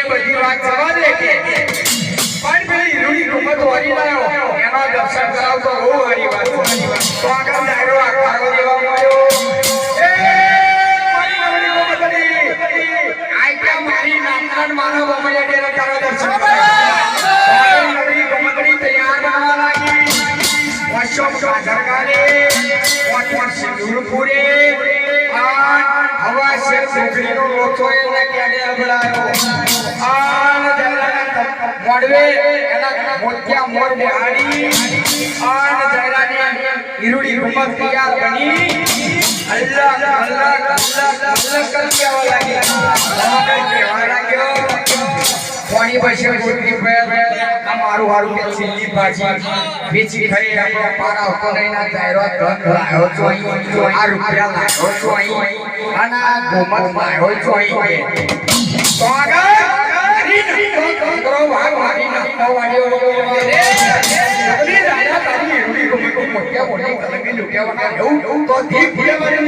બધી વાત જવા દે કે પણ પેલી હીરોની કિંમત વાળી લાયો એના દર્શન કરાવતો બહુ સારી વાત તો આગળ જાયરો આકારો દેવા મળ્યો એ મારી નવરી કોમતરી આઈ કે મારી નામકણ માનવ અમય ડેરા તારા દર્શન મારી નવરી કોમતરી તૈયાર બનવા લાગી વર્ષો સરકારે વાટવા સિંદૂર પૂરે હવા છે છોકરીનો લોચો એને કેડે અબળાયો મોડવે એના મોત્યા મોર બહારી આન જયરાની હીરુડી ગુમત તૈયાર બની અલ્લાહ અલ્લાહ અલ્લાહ કરતી આવવા લાગી કેવા લાગ્યો પાણી બસે છોકરી પર અમારું હારું કે સિલ્લી ભાજી વેચી ખાઈ આપણો પારા હતો નહીં ના જાયરો ધન લાયો છો આ રૂપિયા લાયો છો અને આ ગુમત લાયો છો તો આગળ કરો ભાગ ભાગી નાખો વાડીઓ રે સગલી રાજા તારી હીરુડી ગુમત મોટ્યા મોટી કલંગી લૂટ્યા વગર એવું તો ધીક ધીરે મારી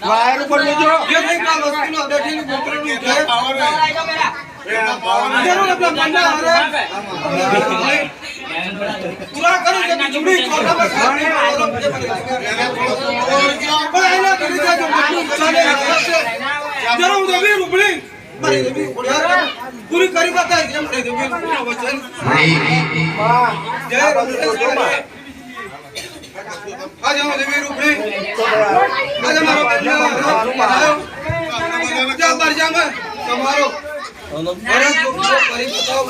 વાયર ઉપર લેજો જે કઈ કાલ વસ્તુનો બેઠીને બોકરનું ઉઠે પાવર જરૂર આપણા મંડા હારે પૂરા કરો કે જુડી છોટા પર ખાને ઓરમ જે પણ એના કરી દેજો મતલબ ચાલે જરૂર દેવી રૂપડી મારી દેવી પૂરી કરી બતાય જેમ દેવી વચન વાહ જય રામ आज हम देवी रूपड़ी आज हमारा बनायो क्या पर जाम तुम्हारो अरे जो करी बताओ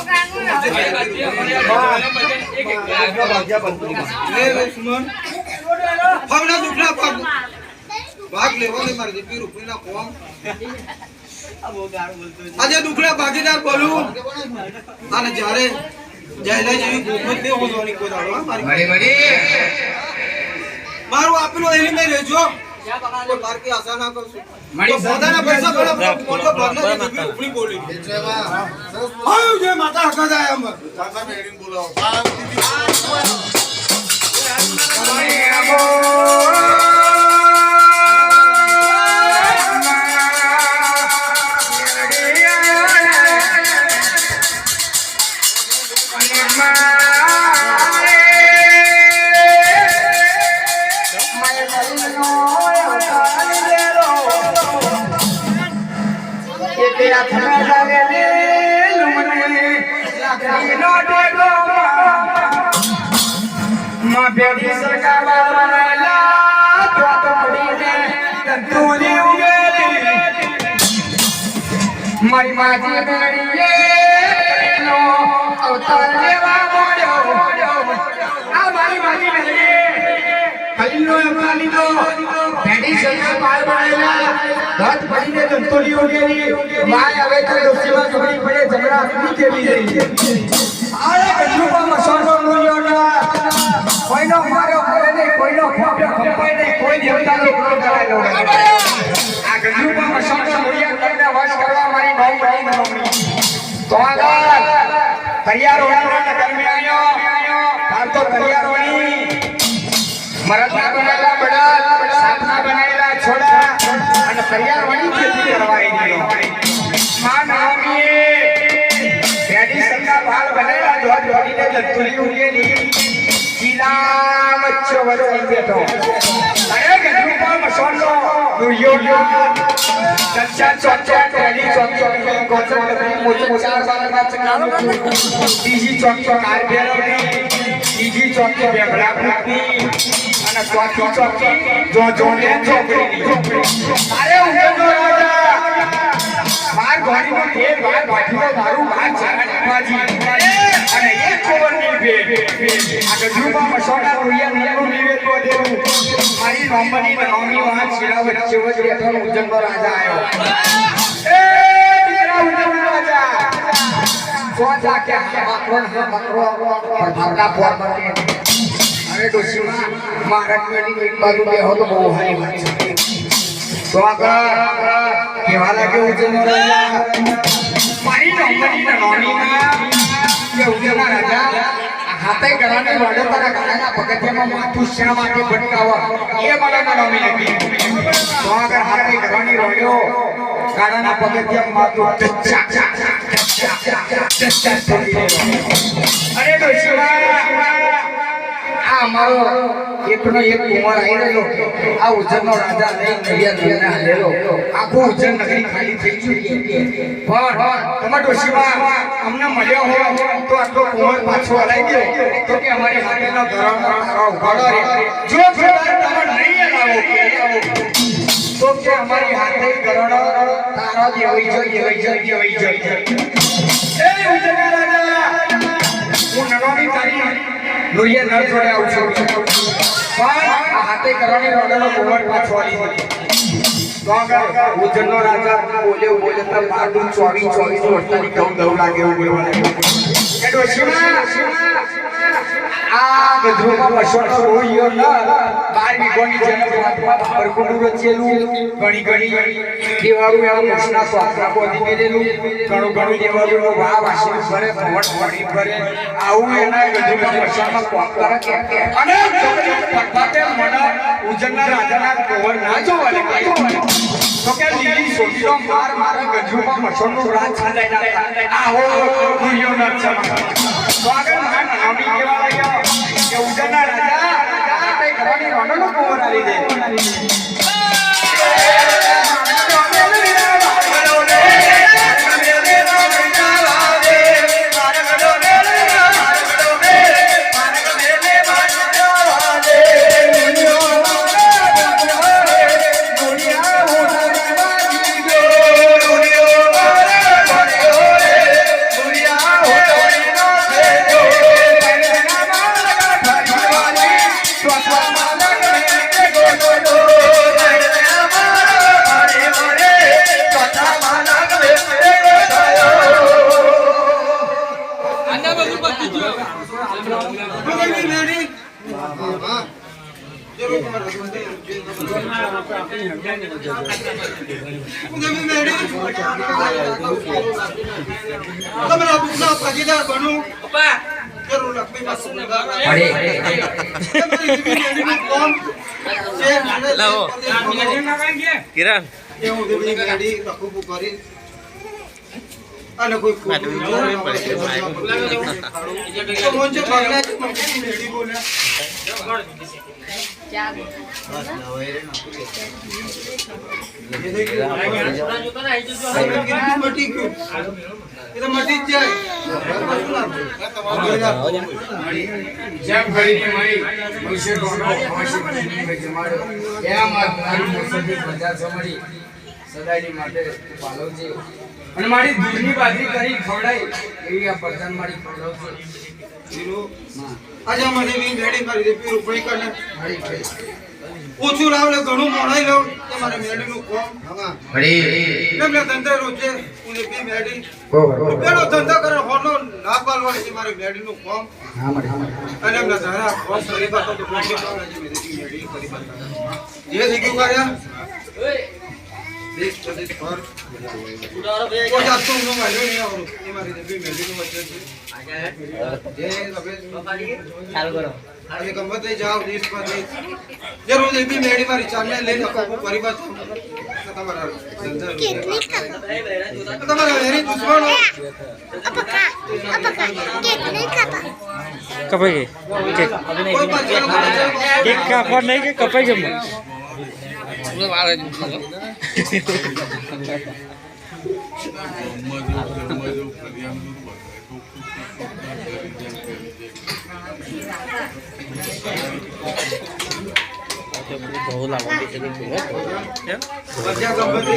ले सुमन भावना दुखना भाग लेवा ले मार देवी रूपड़ी ना कोम आज दुखना भागीदार बोलू અને જ્યારે જયલા જેવી ગોમત ને હોવાની કોઈ દાડો મારી મળી મારું આપેલો એની મે રહેજો કોઈ બાર की આશા ના કરશું મળી પોતાના પૈસા બડા મોટો ભાગના જેવી ઉપડી બોલી આયો જે માતા હકા જાય અમ કાકા મેડીન બોલાવો મારી માજી બેડીએ નો અવતાર લેવા મોડ્યો આ મારી માજી બેડીએ કલીનો અમરાલીનો બેડી સરકાર પાર પાડેલા ધત પડીને દંતોલી ઓગેલી માય હવે તો દોસ્તીમાં જોડી પડે ઝઘડા સુધી કેવી જઈ આરે ગંજુમાં મસાલો મૂલ્યોના કોઈનો માર્યો કરે નહીં કોઈનો ખોપ્યો ખપાય નહીં કોઈ દેવતાનો પ્રો કરાયેલો આ ગંજુમાં મસાલો મૂલ્યા કરીને વશ કરવા મારી નોમ બની નોમની તો આગળ તૈયાર હોવાનો કર્મી આયો હાલ તો તૈયાર હોની મરદના બનાયેલા બળદ સાપના બનાયેલા છોડા અને તૈયાર હોની ખેતી કરવા આવી ગયો માં નામી જતુરી ઉગેલી જીલા મચ્છો વરસી બેઠો અરે ગઢુમાં મસોનો દુર્યોધન ચચ્ચા ચોચા તેલી ચોચો કોચો મોચો ચાર બારના ચકાનો બીજી ચોચો કાર બેરવની બીજી ચોચો બેબડા ફૂટની અને ચોથી ચોચી જો જોને છોકરી અરે ઉગેલો રાજા માર ઘોડીનો તેલ વાર વાટીનો મારું બાર ચારાની ભાજી અને એક ખબરની બે આ ગઢુમાં મસોના રોયા નનું નિવેદો દેવું મારી નોમની નોમી વાહ છેડા વચ્ચે વચ્ચે બેઠો ઉજ્જૈનનો રાજા આવ્યો એ દીકરા ઉજ્જૈનનો રાજા સોચા કે બકરો પ્રભાવના પોર બને અરે ડોશીમાં મહારાજની એક બાજુ બેહો તો બહુ હારી વાત છે તો આગળ કેવા લાગે ઉજ્જૈનનો રાજા મારી નોમની નોમીમાં કે ઉજ્જૈનના રાજા હાથે ગળાને વાડો તારા ગળાના પગથિયામાં માથું શા માટે ભટકાવા એ મને નોમી લાગી તો આગળ હાથે ગળાની રોડ્યો ગળાના પગથિયામાં માથું અરે ડોશીમાં આ અમારો એકનો એક કુંવર આવી રહ્યો આ ઉજ્જૈનનો રાજા લઈ નડિયાદ લઈને હાલેલો આખું ઉજ્જૈન નગરી ખાલી થઈ ગઈ પણ તમે ડોશીમાં અમને મળ્યો હો તો આટલો કુંવર પાછો હલાઈ ગયો તો કે અમારી હાથેનો ધરમનો તારો ઉઘાડો રે જો તમે નહીં લાવો તો કે અમારી હાથે ગરણો તારો દેવઈ જો એ ઉજ્જૈનના રાજા હું નરોની તારી લોહીએ નળ જોડે આવું છું પણ આ હાથે કરવાની રોડનો કુંવર પાછો આવી તો આગળ ઉજ્જૈનનો રાજા બોલે તો પાડું 24 વર્ષની દવ લાગે એવું બોલવા લાગ્યો કે ડોશીમાં આ ગધરોમાં મસોનો રોયો ન 12 વીઘોની જમીન વાતમાં બરકુંડું રચેલું ઘણી દેવાળું એવા મોસના સ્વાત્રા બોધી મેલેલું ઘણું દેવાળું વાહ વાસી ભરે ભવડ ભરે આવું એના ગધરોમાં મસોનમાં કોપ કરે કે અને પટપાટે મને ઉજ્જૈનના રાજાના કુંવર ના જોવા લાગે તો કે લીલી સોટીનો મારા ગધરોમાં મસોનું રાજ છાડાઈ નાખે આહો ગુરિયો ન ચમક તો આગળ મારા નામી કેવા લાગ્યો કે ઉજ્જૈનના રાજા હાથે કરવાની રોડનો કુંવર આવી દે કિરણ અને કોઈ સદાયની માટે પાલવજે અને મારી દૂધની બાજરી કરી ખવડાઈ એવી આ પરદાન મારી ખવડાવજે આજે મને બી મેડી મારી રેપી રૂપણી કરે મારી ભાઈ ઓછું લાવલે ઘણું મોડાઈ લઉં તમારે મેડી નું કોમ ભડી એમને ધંધા રોજે ઉને બી મેડી બરોબર પેલો ધંધા કરે હોનો ના પાલવાડી છે મારી મેડી નું કોમ હા મારી અને એમને ધારા કોમ કરી પાતો તો કોશિશ કરે છે મેડી મેડી કરી પાતા જે થઈ ગયું કર્યા દેશ પ્રદેશ પર કોઈ જાતનો નો મળ્યો નહીં આવડું એ મારી રેપી મેડી નું વચ્ચે છે જે તમે ચાલુ કરો અને ગમે તે જાઓ દેશ પર જરૂર એબી મેડી મારી ચાલને લઈને કોકો પરિવાર તમારા ધંધા તમારા વેરી દુશ્મનો કપાઈ ગઈ કેક કોઈ બચ્ચાનો બચ્ચા કેક કાપવા નહીં કે કપાઈ જમ બચ્ચા ગમે તે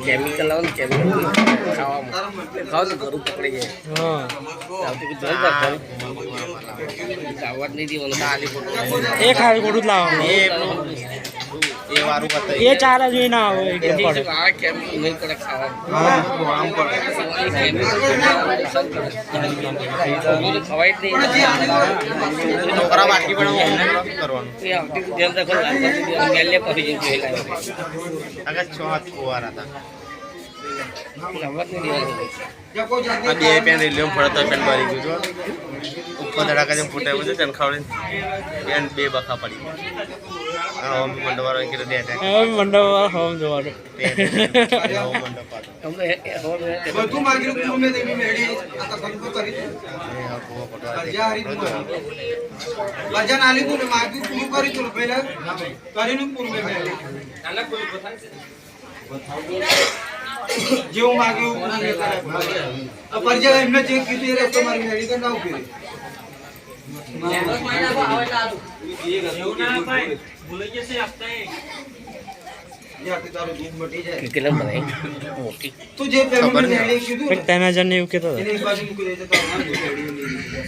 કેમિકલ લાવો ને કેમિકલ ખાવામાં ખાવ તો ઘરું પકડી જાય હા આવતી કોઈ ધોઈ રાખવાનું ખાવા જ નહીં દેવાનું ખાલી ખોટું એ ખાલી ખોટું જ લાવવાનું એ વારું કરતા એ ચાર જ ના આવે એકદમ પડે આ કેમિકલ નહીં પડે ખાવાનું આમ પડે ખવાય જ નહીં છોકરા બાકી બનાવવાનું કરવાનું એ આવતી ધ્યાન રાખો મેલે પછી જઈને આગળ 6 હાથ ફુવારા હતા ખબર નહીં દેવાનું જો કોઈ જાતની આ બે પેન રેલિયો ફરતા પેન મારી ગયો છો ઉપર ધડાકા જેમ ફૂટે બધું ચન ખાવડે પેન બે બખા પડી આ મંડવારો કે દે દે હવે મંડપ હોમ જોવાનું મંડપ પાડો અમને બધું માર્કેટ પૂમે દેવી મેડી આ તો કંકુ કરી એ હકો પટવા અરજા હરી અરજા નાલી પૂમે માર્કેટ પૂરું કરી તો પહેલા કરીને પૂમે મેડી નાના કોઈ જેવું માગ્યું પૂરું કરે અરજા એમને ચેક કીધી રે તમારી મેડી તો ના ઉભી તારું દૂધ મટી જાય કેટલા બનાવી મોટી તું જે પેમેન્ટ મેડી કીધું ને, 3000 ને એવું કહેતો એને એક બાજુ મૂકી દે તો તમારું દૂધ મેડી લઈ લે.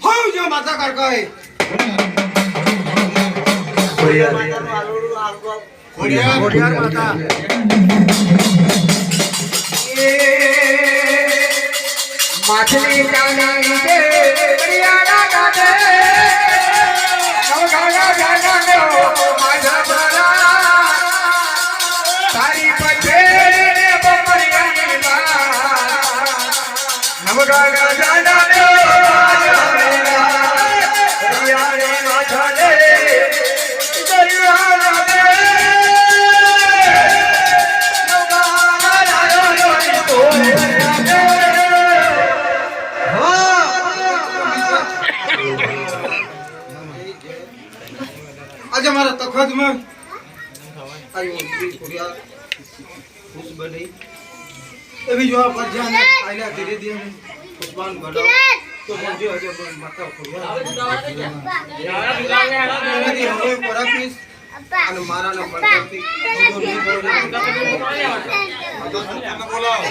હોવ જો માતા કાકા ખોડિયાર માતા માછલી કાની દે કરિયાના કાને નવગાના ગાના નો માધા બરા તારી પછે બમરિયાની બા નવગાના ગાના નો કરિયાને માથા દે કરિયાના દે નવગાના ગાના નો आज हमारा तखत में आज खोडियार खुश बनी अभी जो आप जाने आइला धीरे धीरे उस्मान बनाओ तो समझो अजय माता खोडियार मेरी हमें परापीस અને મારા ને પડતી બધું નહીં બોલાવો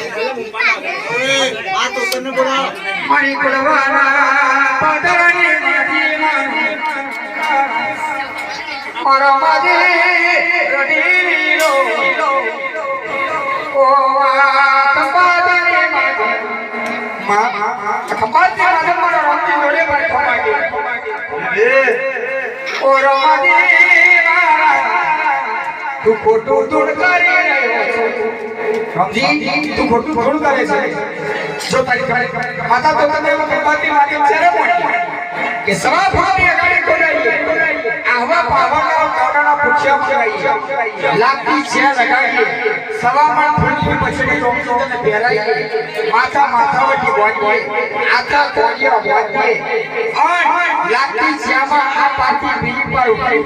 આ તો તને બોલાવો મારી કુળવાના પદરની માજી મારો માજી રડીલો ઓ કંપાદની માજી કંપાદની માજી મારો રોટી જોડે મારી ખમાજી ઓ રમાજી તું ખોટું ધૂળ કરી રહ્યો છો સમજી તું ખોટું ધૂળ કરે છે જો તારી માતા તો તને કંપાદની માજી છે મોટી કે સવા ફાટી અગાડી કોડાઈ આવા પાવાના કાવડાના પૂછ્યા મગાઈ લાગતી છે લગાડી સવામાં ફૂલી પછી રોકી તને પહેરાઈ માથા માથાવટી બોઈ આતા કોડિયા બોઈ અને લાગતી છે આ પાર્ટી બીજી પર ઉભી